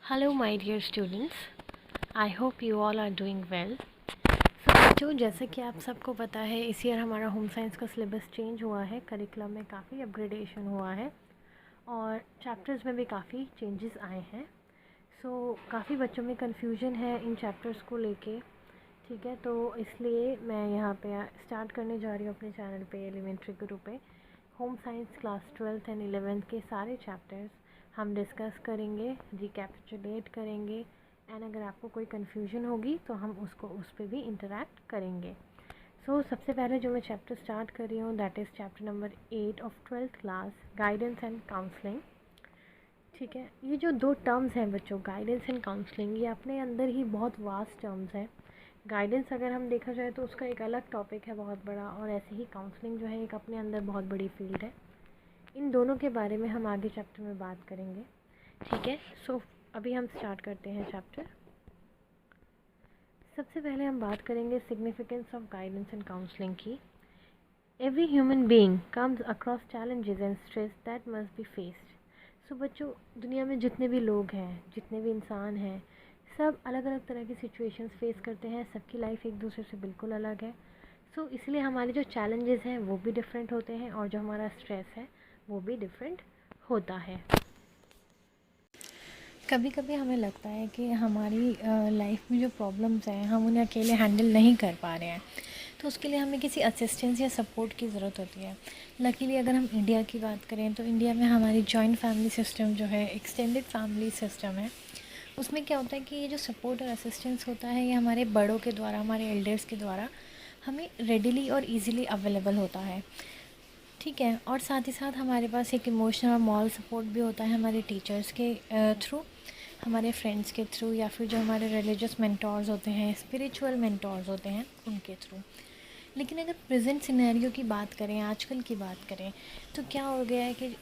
Hello my dear students, I hope you all are doing well. So बच्चों, जैसे कि आप सबको पता है इस ईयर हमारा होम साइंस का सिलेबस चेंज हुआ है, करिकुलम में काफ़ी अपग्रेडेशन हुआ है और चैप्टर्स में भी काफ़ी चेंजेस आए हैं। काफ़ी बच्चों में कन्फ्यूजन है इन चैप्टर्स को लेके, ठीक है। तो इसलिए मैं यहाँ पे स्टार्ट करने जा रही हूँ अपने चैनल पे एलिमेंट्री गुरु पे home science class 12th and 11th के सारे चैप्टर्स हम डिस्कस करेंगे, रिकैपिचुलेट करेंगे एंड अगर आपको कोई कन्फ्यूजन होगी तो हम उसको उस पर भी इंटरेक्ट करेंगे। सबसे पहले जो मैं चैप्टर स्टार्ट कर रही हूँ that is chapter number 8 of 12th class, guidance and counselling. ठीक है, ये जो दो टर्म्स हैं बच्चों, गाइडेंस एंड काउंसलिंग, ये अपने अंदर ही बहुत वास्ट टर्म्स हैं। गाइडेंस अगर हम देखा जाए तो उसका एक अलग टॉपिक है बहुत बड़ा, और ऐसे ही काउंसलिंग जो है एक अपने अंदर बहुत बड़ी फील्ड है। इन दोनों के बारे में हम आगे चैप्टर में बात करेंगे, ठीक है। अभी हम स्टार्ट करते हैं चैप्टर। सबसे पहले हम बात करेंगे significance of guidance and counselling की। Every human being comes across challenges and stress that must be faced. बच्चों, दुनिया में जितने भी लोग हैं, जितने भी इंसान हैं, सब अलग अलग तरह की सिचुएशंस फेस करते हैं। सबकी लाइफ एक दूसरे से बिल्कुल अलग है। इसलिए हमारे जो चैलेंजेस हैं वो भी डिफरेंट होते हैं और जो हमारा स्ट्रेस है वो भी डिफरेंट होता है। कभी कभी हमें लगता है कि हमारी लाइफ में जो प्रॉब्लम्स हैं हम उन्हें अकेले हैंडल नहीं कर पा रहे हैं, तो उसके लिए हमें किसी असिस्टेंस या सपोर्ट की ज़रूरत होती है। लकीली अगर हम इंडिया की बात करें तो इंडिया में हमारी जॉइंट फैमिली सिस्टम जो है, एक्सटेंडेड फैमिली सिस्टम है, उसमें क्या होता है कि ये जो सपोर्ट और असिस्टेंस होता है ये हमारे बड़ों के द्वारा, हमारे एल्डर्स के द्वारा हमें रेडिली और इजीली अवेलेबल होता है, ठीक है। और साथ ही साथ हमारे पास एक इमोशनल और मॉरल सपोर्ट भी होता है हमारे टीचर्स के थ्रू, हमारे फ्रेंड्स के थ्रू, या फिर जो हमारे रिलीजियस मेंटोर्स होते हैं, स्पिरिचुअल मेंटोर्स होते हैं, उनके थ्रू। लेकिन अगर प्रेजेंट सिनेरियो की बात करें, आजकल की बात करें, तो क्या हो गया है कि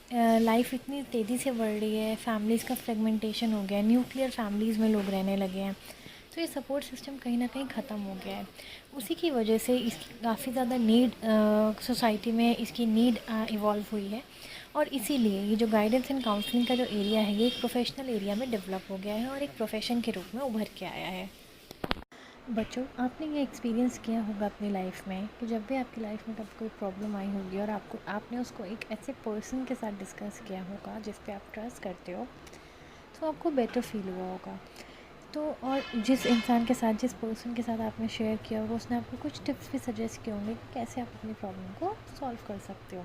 लाइफ इतनी तेज़ी से बढ़ रही है, फैमिलीज़ का फ्रेगमेंटेशन हो गया है, न्यूक्लियर फैमिलीज़ में लोग रहने लगे हैं, तो ये सपोर्ट सिस्टम कहीं ना कहीं ख़त्म हो गया है। उसी की वजह से इसकी काफ़ी ज़्यादा नीड सोसाइटी में इसकी नीड इवॉल्व हुई है, और इसीलिए ये जो गाइडेंस एंड काउंसलिंग का जो एरिया है ये एक प्रोफेशनल एरिया में डेवलप हो गया है और एक प्रोफेशन के रूप में उभर के आया है। बच्चों, आपने ये एक्सपीरियंस किया होगा अपनी लाइफ में कि जब भी आपकी लाइफ में कभी कोई प्रॉब्लम आई होगी और आपने उसको एक ऐसे पर्सन के साथ डिस्कस किया होगा जिस पे आप ट्रस्ट करते हो, तो आपको बेटर फील हुआ होगा। और जिस इंसान के साथ, जिस पर्सन के साथ आपने शेयर किया होगा, उसने आपको कुछ टिप्स भी सजेस्ट किए होंगे कि कैसे आप अपनी प्रॉब्लम को सॉल्व कर सकते हो।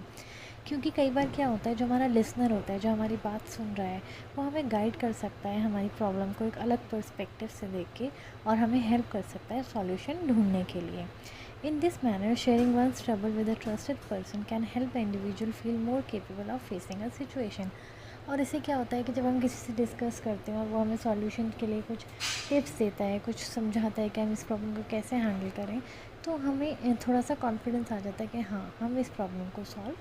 क्योंकि कई बार क्या होता है, जो हमारा लिसनर होता है, जो हमारी बात सुन रहा है, वो हमें गाइड कर सकता है हमारी प्रॉब्लम को एक अलग पर्सपेक्टिव से देख के, और हमें हेल्प कर सकता है सॉल्यूशन ढूंढने के लिए। In this manner, sharing once trouble with a trusted person can help the individual feel more capable of facing a situation. और इससे क्या होता है कि जब हम किसी से डिस्कस करते हैं और वो हमें सॉल्यूशन के लिए कुछ टिप्स देता है, कुछ समझाता है कि हम इस प्रॉब्लम को कैसे हैंडल करें, तो हमें थोड़ा सा कॉन्फिडेंस आ जाता है कि हाँ, हम इस प्रॉब्लम को सॉल्व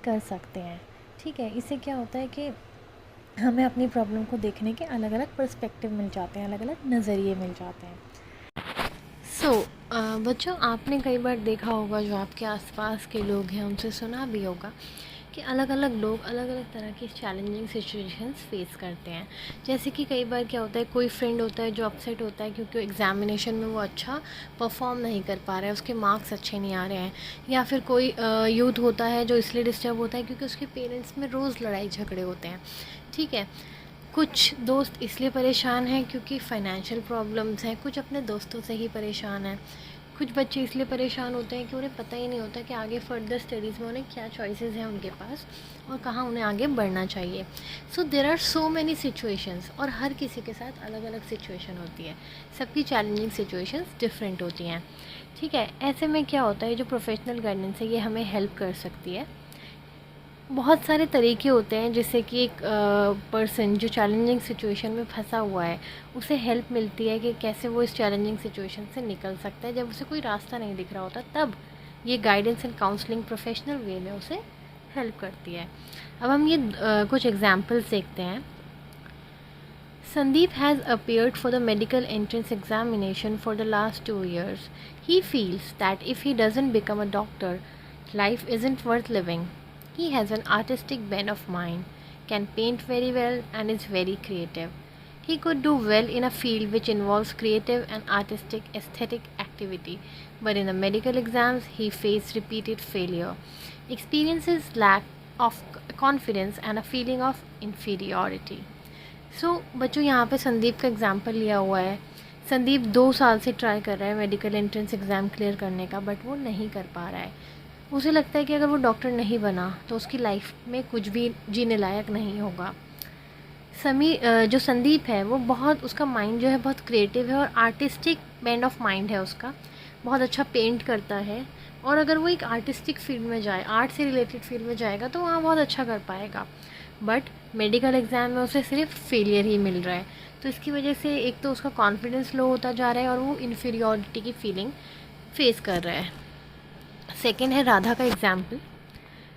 कर सकते हैं, ठीक है। इससे क्या होता है कि हमें अपनी प्रॉब्लम को देखने के अलग अलग पर्सपेक्टिव मिल जाते हैं, अलग अलग नज़रिए मिल जाते हैं। बच्चों, आपने कई बार देखा होगा, जो आपके आसपास के लोग हैं उनसे सुना भी होगा कि अलग अलग लोग अलग अलग तरह की चैलेंजिंग सिचुएशंस फेस करते हैं। जैसे कि कई बार क्या होता है, कोई फ्रेंड होता है जो अपसेट होता है क्योंकि एग्ज़ामिनेशन में वो अच्छा परफॉर्म नहीं कर पा रहा है, उसके मार्क्स अच्छे नहीं आ रहे हैं। या फिर कोई यूथ होता है जो इसलिए डिस्टर्ब होता है क्योंकि उसके पेरेंट्स में रोज़ लड़ाई झगड़े होते हैं, ठीक है। कुछ दोस्त इसलिए परेशान हैं क्योंकि फ़ाइनेंशियल प्रॉब्लम्स हैं, कुछ अपने दोस्तों से ही परेशान हैं। कुछ बच्चे इसलिए परेशान होते हैं कि उन्हें पता ही नहीं होता कि आगे फर्दर स्टडीज़ में उन्हें क्या चॉइसेस हैं उनके पास और कहाँ उन्हें आगे बढ़ना चाहिए। There are so many situations, और हर किसी के साथ अलग अलग सिचुएशन होती है, सबकी चैलेंजिंग सिचुएशंस डिफरेंट होती हैं, ठीक है। ऐसे में क्या होता है, जो प्रोफेशनल गाइडेंस है ये हमें हेल्प कर सकती है। बहुत सारे तरीके होते हैं जिससे कि एक पर्सन जो चैलेंजिंग सिचुएशन में फंसा हुआ है उसे हेल्प मिलती है कि कैसे वो इस चैलेंजिंग सिचुएशन से निकल सकता है। जब उसे कोई रास्ता नहीं दिख रहा होता तब ये guidance and counselling professional way में उसे हेल्प करती है। अब हम ये कुछ एग्जांपल्स देखते हैं। Sandeep has appeared for the medical entrance examination for the last 2 years. He feels that if he doesn't become a doctor, life isn't worth living. He has an artistic bent of mind, can paint very well, and is very creative. He could do well in a field which involves creative and artistic aesthetic activity, but in the medical exams he faced repeated failure, experiences lack of confidence and a feeling of inferiority. बच्चों यहाँ पे संदीप का example लिया हुआ है। संदीप 2 साल से try कर रहा है मेडिकल एंट्रेंस एग्ज़ाम क्लियर करने का, बट वो नहीं कर पा रहा है। उसे लगता है कि अगर वो डॉक्टर नहीं बना तो उसकी लाइफ में कुछ भी जीने लायक नहीं होगा। जो संदीप है वो बहुत, उसका माइंड जो है बहुत क्रिएटिव है और आर्टिस्टिक बैंड ऑफ माइंड है उसका, बहुत अच्छा पेंट करता है, और अगर वो एक आर्टिस्टिक फील्ड में जाए, आर्ट से रिलेटेड फील्ड में जाएगा तो वहाँ बहुत अच्छा कर पाएगा। बट मेडिकल एग्ज़ाम में उसे सिर्फ फेलियर ही मिल रहा है, तो इसकी वजह से एक तो उसका कॉन्फिडेंस लो होता जा रहा है और वो इन्फीरियॉरिटी की फीलिंग फेस कर रहा है। सेकेंड है राधा का example.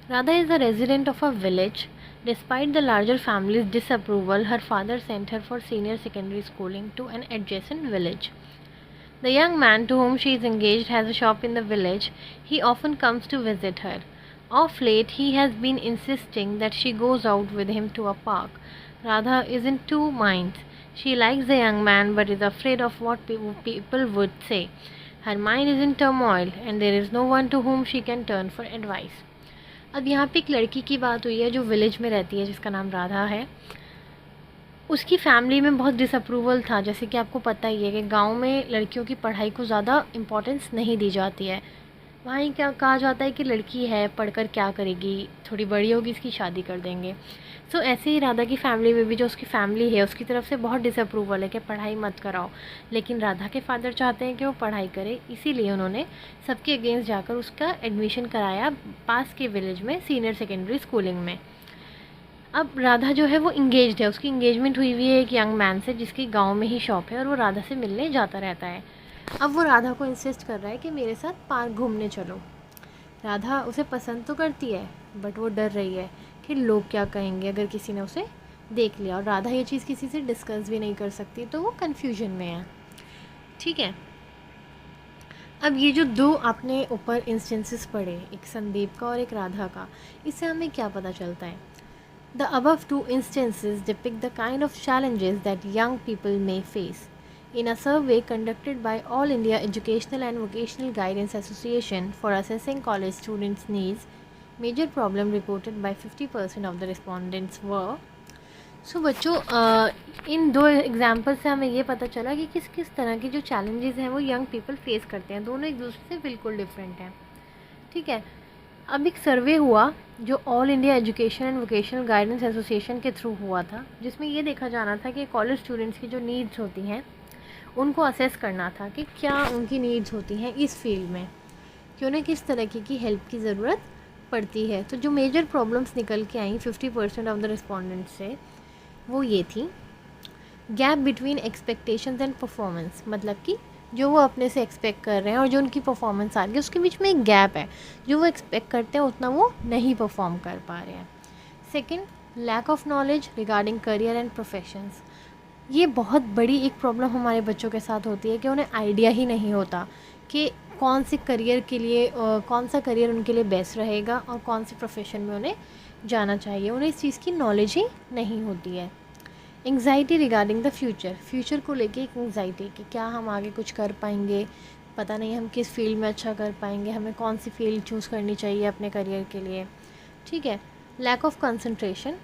Radha is a resident of a village. Despite the larger family's disapproval, her father sent her for senior secondary schooling to an adjacent village. The young man to whom she is engaged has a shop in the village. He often comes to visit her. Of late, he has been insisting that she goes out with him to a park. Radha is in two minds. She likes the young man but is afraid of what people would say. Her mind is in turmoil and there is no one to whom she can turn for advice. अब यहाँ पे एक लड़की की बात हुई है जो विलेज में रहती है, जिसका नाम राधा है। उसकी फैमिली में बहुत डिसअप्रूवल था, जैसे कि आपको पता ही है कि गांव में लड़कियों की पढ़ाई को ज़्यादा इम्पोर्टेंस नहीं दी जाती है। वहाँ ही क्या कहा जाता है कि लड़की है, पढ़कर क्या करेगी, थोड़ी बड़ी होगी इसकी शादी कर देंगे। सो ऐसे ही राधा की फैमिली में भी जो उसकी फैमिली है उसकी तरफ से बहुत डिसअप्रूवल है कि पढ़ाई मत कराओ, लेकिन राधा के फादर चाहते हैं कि वो पढ़ाई करे, इसीलिए उन्होंने सबके अगेंस्ट जाकर उसका एडमिशन कराया पास के विलेज में सीनियर सेकेंडरी स्कूलिंग में। अब राधा जो है वो इंगेज्ड है, उसकी इंगेजमेंट हुई हुई है एक यंग मैन से जिसकी गाँव में ही शॉप है और वो राधा से मिलने जाता रहता है। अब वो राधा को इंसिस्ट कर रहा है कि मेरे साथ पार्क घूमने चलो। राधा उसे पसंद तो करती है बट वो डर रही है कि लोग क्या कहेंगे अगर किसी ने उसे देख लिया, और राधा ये चीज़ किसी से डिस्कस भी नहीं कर सकती, तो वो कन्फ्यूजन में है। ठीक है, अब ये जो 2 आपने ऊपर इंस्टेंसेस पढ़े, एक संदीप का और एक राधा का, इससे हमें क्या पता चलता है? The above 2 instances depict the kind of challenges that young people may face. In a survey conducted by All India Educational and Vocational Guidance Association for assessing college students' needs, major problem reported by 50% of the respondents were. So बच्चों, इन 2 example से हमें ये पता चला कि किस किस तरह के जो चैलेंजेस हैं वो यंग पीपल फेस करते हैं। दोनों एक दूसरे से बिल्कुल डिफरेंट हैं। ठीक है, अब एक सर्वे हुआ जो all India education and vocational guidance association के थ्रू हुआ था, जिसमें ये देखा जाना था कि कॉलेज स्टूडेंट्स की जो नीड्स होती हैं उनको असेस करना था कि क्या उनकी नीड्स होती हैं इस फील्ड में, कि उन्हें किस तरीके की हेल्प की ज़रूरत पड़ती है। तो जो मेजर प्रॉब्लम्स निकल के आई 50% ऑफ द रिस्पोंडेंट्स से, वो ये थी: gap between expectations and performance, मतलब कि जो वो अपने से एक्सपेक्ट कर रहे हैं और जो उनकी परफॉर्मेंस आ रही है उसके बीच में एक गैप है। जो वो एक्सपेक्ट करते हैं उतना वो नहीं परफॉर्म कर पा रहे हैं। Second, lack of knowledge regarding career and professions. ये बहुत बड़ी एक प्रॉब्लम हमारे बच्चों के साथ होती है कि उन्हें आइडिया ही नहीं होता कि कौन से करियर के लिए कौन सा करियर उनके लिए बेस्ट रहेगा और कौन से प्रोफेशन में उन्हें जाना चाहिए। उन्हें इस चीज़ की नॉलेज ही नहीं होती है। Anxiety regarding the future, future को लेके एक एंग्जाइटी कि क्या हम आगे कुछ कर पाएंगे, पता नहीं हम किस फील्ड में अच्छा कर पाएंगे, हमें कौन सी फील्ड चूज़ करनी चाहिए अपने करियर के लिए। ठीक है, lack of concentration,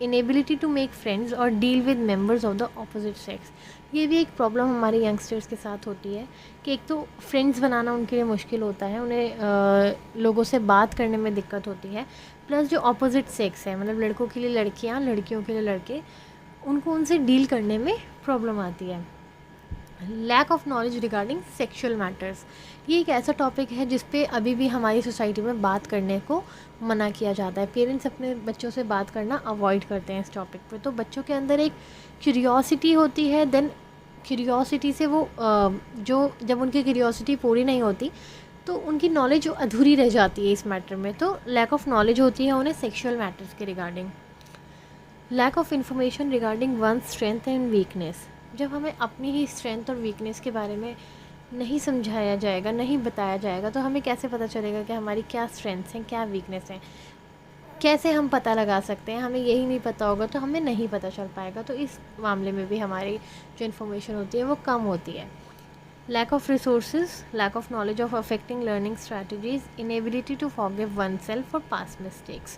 inability to make friends और deal with members of the opposite sex. ये भी एक प्रॉब्लम हमारे यंगस्टर्स के साथ होती है कि एक तो फ्रेंड्स बनाना उनके लिए मुश्किल होता है, उन्हें लोगों से बात करने में दिक्कत होती है, प्लस जो ऑपोजिट सेक्स है, मतलब लड़कों के लिए लड़कियाँ, लड़कियों के लिए लड़के, उनको उनसे डील करने में प्रॉब्लम आती है। Lack of knowledge regarding sexual matters, ये एक ऐसा टॉपिक है जिस पे अभी भी हमारी सोसाइटी में बात करने को मना किया जाता है। पेरेंट्स अपने बच्चों से बात करना अवॉइड करते हैं इस टॉपिक पे। तो बच्चों के अंदर एक क्यूरियोसिटी होती है, देन क्यूरियोसिटी से वो जब उनकी क्यूरियोसिटी पूरी नहीं होती तो उनकी नॉलेज अधूरी रह जाती है इस मैटर में। तो लैक ऑफ नॉलेज होती है उन्हें सेक्शुअल मैटर्स के regarding. Lack of information regarding one strength and weakness, जब हमें अपनी ही स्ट्रेंथ और वीकनेस के बारे में नहीं समझाया जाएगा, नहीं बताया जाएगा, तो हमें कैसे पता चलेगा कि हमारी क्या स्ट्रेंथ्स हैं, क्या वीकनेस हैं। कैसे हम पता लगा सकते हैं, हमें यही नहीं पता होगा तो हमें नहीं पता चल पाएगा। तो इस मामले में भी हमारी जो इन्फॉर्मेशन होती है वो कम होती है। Lack of resources, lack of knowledge of affecting learning strategies, inability to forgive oneself for past mistakes.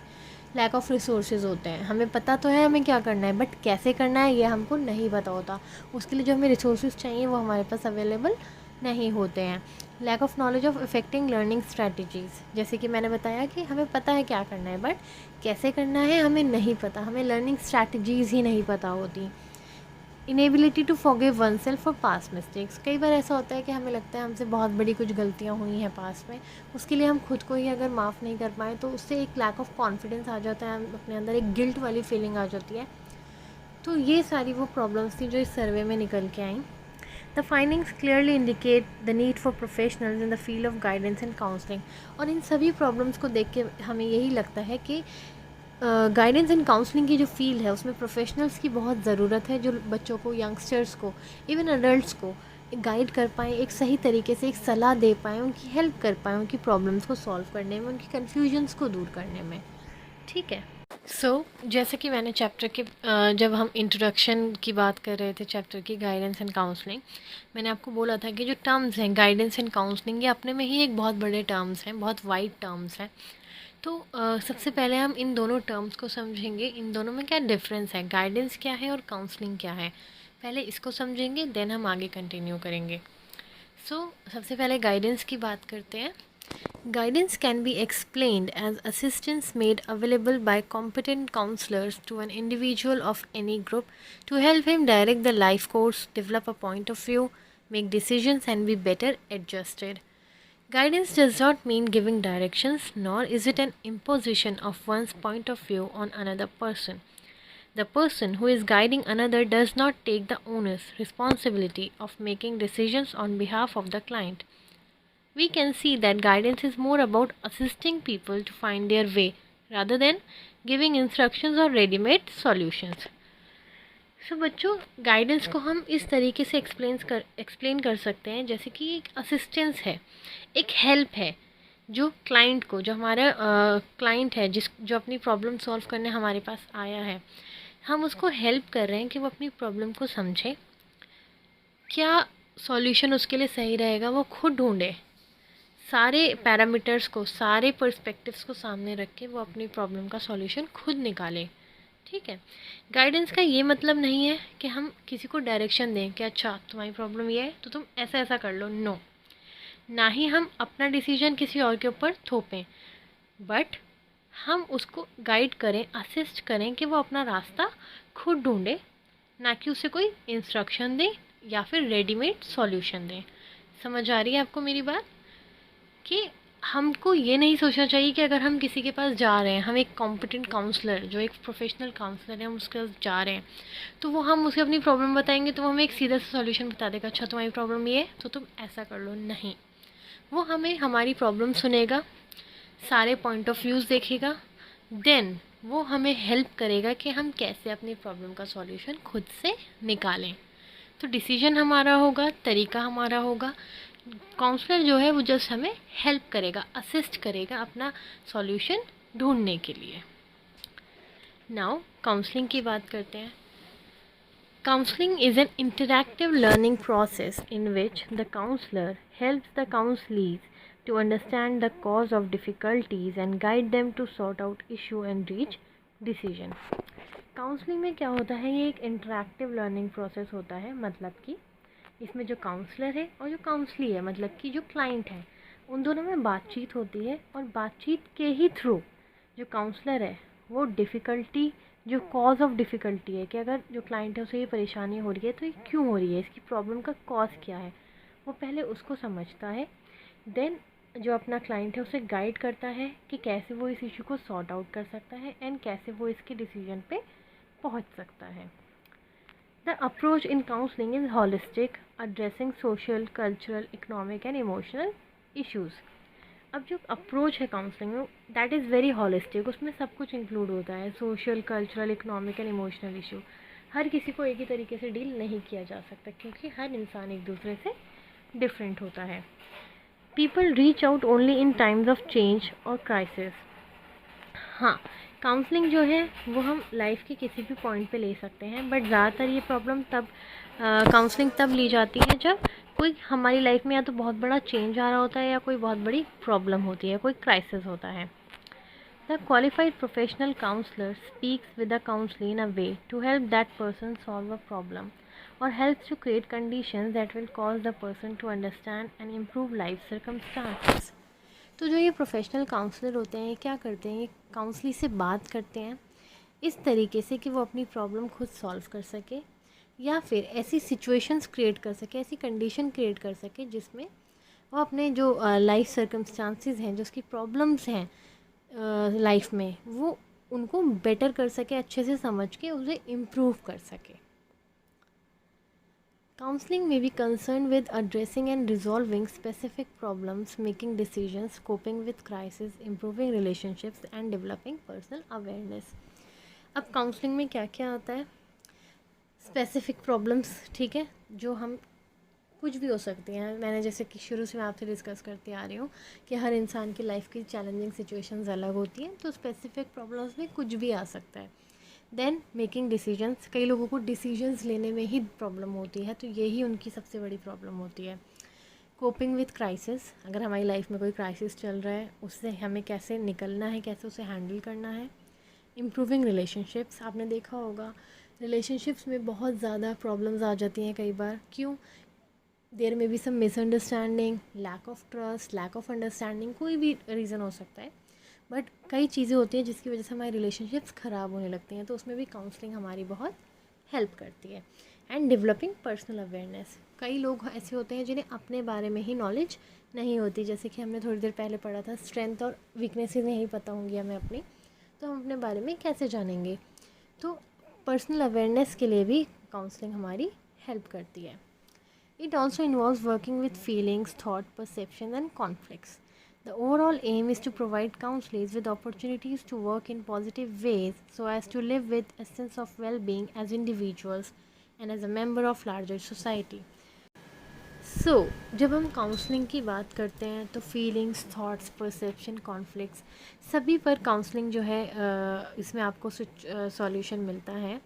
Lack of resources होते हैं, हमें पता तो है हमें क्या करना है, बट कैसे करना है ये हमको नहीं पता होता। उसके लिए जो हमें रिसोर्सेज चाहिए वो हमारे पास अवेलेबल नहीं होते हैं। Lack of knowledge of effecting learning strategies, जैसे कि मैंने बताया कि हमें पता है क्या करना है, बट कैसे करना है हमें नहीं पता, हमें लर्निंग स्ट्रैटेजीज़ ही नहीं पता होती। Inability to forgive oneself for past mistakes, कई बार ऐसा होता है कि हमें लगता है हमसे बहुत बड़ी कुछ गलतियाँ हुई हैं पास्ट में, उसके लिए हम खुद को ही अगर माफ़ नहीं कर पाए तो उससे एक लैक ऑफ कॉन्फिडेंस आ जाता है, अपने अंदर एक गिल्ट वाली फीलिंग आ जाती है। तो ये सारी वो प्रॉब्लम्स थी जो इस सर्वे में निकल के आई। The findings clearly indicate the need for professionals in the field of guidance and counselling. और इन सभी प्रॉब्लम्स को देख के हमें यही लगता है कि गाइडेंस एंड काउंसलिंग की जो फील्ड है उसमें प्रोफेशनल्स की बहुत ज़रूरत है, जो बच्चों को, यंगस्टर्स को, इवन अडल्ट्स को गाइड कर पाएँ, एक सही तरीके से एक सलाह दे पाएँ, उनकी हेल्प कर पाएँ, उनकी प्रॉब्लम्स को सॉल्व करने में, उनकी कन्फ्यूजन्स को दूर करने में। ठीक है। जैसे कि मैंने चैप्टर के जब हम इंट्रोडक्शन की बात कर रहे थे चैप्टर की गाइडेंस एंड काउंसलिंग, मैंने आपको बोला था कि जो टर्म्स हैं गाइडेंस एंड काउंसलिंग ये अपने में ही एक बहुत बड़े टर्म्स हैं, बहुत वाइड टर्म्स हैं। तो सबसे पहले हम इन दोनों टर्म्स को समझेंगे, इन दोनों में क्या डिफरेंस है, गाइडेंस क्या है और काउंसलिंग क्या है। पहले इसको समझेंगे, देन हम आगे कंटिन्यू करेंगे। सबसे पहले गाइडेंस की बात करते हैं। Guidance can be explained as assistance made available by competent counselors to an individual of any group to help him direct the life course, develop a point of view, make decisions, and be better adjusted. Guidance does not mean giving directions, nor is it an imposition of one's point of view on another person. The person who is guiding another does not take the onus, responsibility of making decisions on behalf of the client. We can see that guidance is more about assisting people to find their way rather than giving instructions or ready-made solutions. बच्चों, guidance को हम इस तरीके से explain कर सकते हैं जैसे कि एक असिस्टेंस है, एक हेल्प है जो क्लाइंट को, जो हमारा क्लाइंट है जो अपनी प्रॉब्लम सॉल्व करने हमारे पास आया है, हम उसको हेल्प कर रहे हैं कि वो अपनी प्रॉब्लम को समझे, क्या सॉल्यूशन उसके लिए सही रहेगा वो खुद ढूंढे, सारे पैरामीटर्स को, सारे पर्सपेक्टिव्स को सामने रख के वो अपनी प्रॉब्लम का सॉल्यूशन खुद निकाले। ठीक है। गाइडेंस का ये मतलब नहीं है कि हम किसी को डायरेक्शन दें कि अच्छा तुम्हारी प्रॉब्लम ये है तो तुम ऐसा ऐसा कर लो, नो। ना ही हम अपना डिसीजन किसी और के ऊपर थोपें, बट हम उसको गाइड करें, असिस्ट करें कि वो अपना रास्ता खुद ढूंढे, ना कि उसे कोई इंस्ट्रक्शन दें या फिर रेडीमेड सॉल्यूशन दें। समझ आ रही है आपको मेरी बात? कि हमको ये नहीं सोचना चाहिए कि अगर हम किसी के पास जा रहे हैं, हम एक कॉम्पिटेंट काउंसलर, जो एक प्रोफेशनल काउंसलर है, हम उसके पास जा रहे हैं तो वो हम उसे अपनी प्रॉब्लम बताएंगे तो वो हमें एक सीधा सा सॉल्यूशन बता देगा, अच्छा तुम्हारी प्रॉब्लम ये है तो तुम ऐसा कर लो। नहीं, वो हमें हमारी प्रॉब्लम सुनेगा, सारे पॉइंट ऑफ व्यूज़ देखेगा, देन वो हमें हेल्प करेगा कि हम कैसे अपनी प्रॉब्लम का सॉल्यूशन खुद से निकालें। तो डिसीजन हमारा होगा, तरीका हमारा होगा। काउंसलर जो है वो जस्ट हमें हेल्प करेगा, असिस्ट करेगा अपना सॉल्यूशन ढूंढने के लिए। नाउ काउंसलिंग की बात करते हैं। Counselling is an interactive learning process in which the counsellor helps the counselees to understand the cause of difficulties and guide them to sort out issue and reach decision. Counselling में क्या होता है, ये एक इंटरैक्टिव लर्निंग प्रोसेस होता है, मतलब कि इसमें जो काउंसलर है और जो काउंसली है, मतलब कि जो क्लाइंट है, उन दोनों में बातचीत होती है और बातचीत के ही थ्रू जो काउंसलर है वो डिफ़िकल्टी, जो कॉज ऑफ डिफ़िकल्टी है कि अगर जो क्लाइंट है उसे ये परेशानी हो रही है तो ये क्यों हो रही है, इसकी प्रॉब्लम का कॉज क्या है, वो पहले उसको समझता है। देन जो अपना क्लाइंट है उसे गाइड करता है कि कैसे वो इस इशू को सॉर्ट आउट कर सकता है एंड कैसे वो इसके डिसीजन पे पहुंच सकता है। The approach in counselling is holistic, addressing social, cultural, economic and emotional issues. अब जो अप्रोच है काउंसलिंग में दैट इज़ वेरी हॉलिस्टिक, उसमें सब कुछ इंक्लूड होता है, social, cultural, economic and emotional issue. हर किसी को एक ही तरीके से डील नहीं किया जा सकता क्योंकि हर इंसान एक दूसरे से डिफरेंट होता है। People reach out only in times of change or crisis. हाँ, काउंसलिंग जो है वो हम लाइफ के किसी भी पॉइंट पे ले सकते हैं, बट ज़्यादातर ये प्रॉब्लम तब काउंसलिंग तब ली जाती है जब कोई हमारी लाइफ में या तो बहुत बड़ा चेंज आ रहा होता है या कोई बहुत बड़ी प्रॉब्लम होती है, कोई क्राइसिस होता है। The qualified professional counsellor speaks with the counsellor in a way to help that person solve a problem और helps to create conditions that will cause the person to understand and improve life circumstances. तो जो ये professional counsellor होते हैं ये क्या करते हैं, ये काउंसली से बात करते हैं इस तरीके से कि वो अपनी प्रॉब्लम खुद सॉल्व कर सके या फिर ऐसी सिचुएशंस क्रिएट कर सके, ऐसी कंडीशन क्रिएट कर सके जिसमें वो अपने जो लाइफ सर्कमस्टांसेस हैं, जो उसकी प्रॉब्लम्स हैं लाइफ में, वो उनको बेटर कर सके, अच्छे से समझ के उसे इम्प्रूव कर सके। Counseling may be concerned with addressing and resolving specific problems, making decisions, coping with crisis, improving relationships and developing personal awareness. अब काउंसलिंग में क्या क्या आता है? स्पेसिफिक प्रॉब्लम्स, ठीक है, जो हम कुछ भी हो सकती हैं। मैंने जैसे कि शुरू से मैं आपसे डिस्कस करती आ रही हूँ कि हर इंसान की लाइफ की चैलेंजिंग सिचुएशंस अलग होती हैं, तो स्पेसिफिक प्रॉब्लम्स में कुछ भी आ सकता है। देन मेकिंग डिसीजंस, कई लोगों को डिसीजंस लेने में ही प्रॉब्लम होती है, तो यही उनकी सबसे बड़ी प्रॉब्लम होती है। कोपिंग विथ क्राइसिस, अगर हमारी लाइफ में कोई क्राइसिस चल रहा है उससे हमें कैसे निकलना है, कैसे उसे हैंडल करना है। इम्प्रूविंग रिलेशनशिप्स, आपने देखा होगा रिलेशनशिप्स में बहुत ज़्यादा प्रॉब्लम्स आ जाती हैं कई बार। क्यों? There may be some misunderstanding, lack of trust, lack of understanding, कोई भी रीज़न हो सकता है, बट कई चीज़ें होती हैं जिसकी वजह से हमारी रिलेशनशिप्स ख़राब होने लगती हैं, तो उसमें भी काउंसलिंग हमारी बहुत हेल्प करती है। एंड डेवलपिंग पर्सनल अवेयरनेस, कई लोग ऐसे होते हैं जिन्हें अपने बारे में ही नॉलेज नहीं होती, जैसे कि हमने थोड़ी देर पहले पढ़ा था, स्ट्रेंथ और वीकनेसेस नहीं पता होंगी हमें अपनी, तो हम अपने बारे में कैसे जानेंगे। तो पर्सनल अवेयरनेस के लिए भी काउंसलिंग हमारी हेल्प करती है। It also involves working with feelings, thought, perception and conflicts. The overall aim is to provide counselors with opportunities to work in positive ways so as to live with a sense of well-being as individuals and as a member of larger society. So, जब हम counselling की बात करते हैं तो feelings, thoughts, perception, conflicts, सभी पर counselling जो है इसमें आपको सॉल्यूशन मिलता है,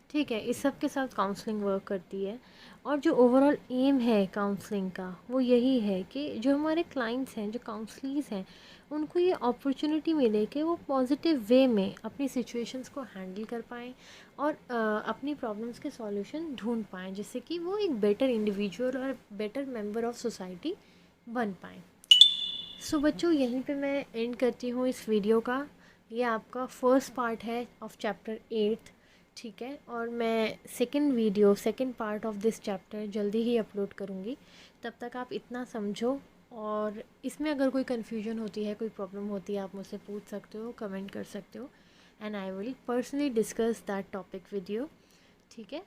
ठीक है। इस सब के साथ काउंसलिंग वर्क करती है और जो ओवरऑल एम है काउंसलिंग का वो यही है कि जो हमारे क्लाइंट्स हैं, जो काउंसलीज हैं, उनको ये अपॉर्चुनिटी मिले कि वो पॉजिटिव वे में अपनी सिचुएशंस को हैंडल कर पाएँ और अपनी प्रॉब्लम्स के सॉल्यूशन ढूंढ पाएँ, जिससे कि वो एक बेटर इंडिविजुअल और बेटर मेंबर ऑफ सोसाइटी बन पाएँ। सो बच्चों, यहीं पे मैं एंड करती हूँ इस वीडियो का। ये आपका फर्स्ट पार्ट है ऑफ चैप्टर 8, ठीक है, और मैं second part of this chapter जल्दी ही अपलोड करूँगी। तब तक आप इतना समझो, और इसमें अगर कोई कन्फ्यूजन होती है, कोई प्रॉब्लम होती है, आप मुझसे पूछ सकते हो, कमेंट कर सकते हो, and I will personally discuss that topic with you, ठीक है।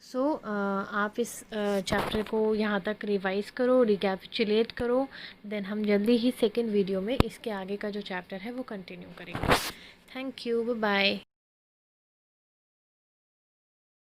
सो आप इस चैप्टर को यहाँ तक रिवाइज़ करो, रिकैपिचुलेट करो, देन हम जल्दी ही सेकेंड वीडियो में इसके आगे का जो चैप्टर है वो कंटिन्यू करेंगे। Thank you, bye bye.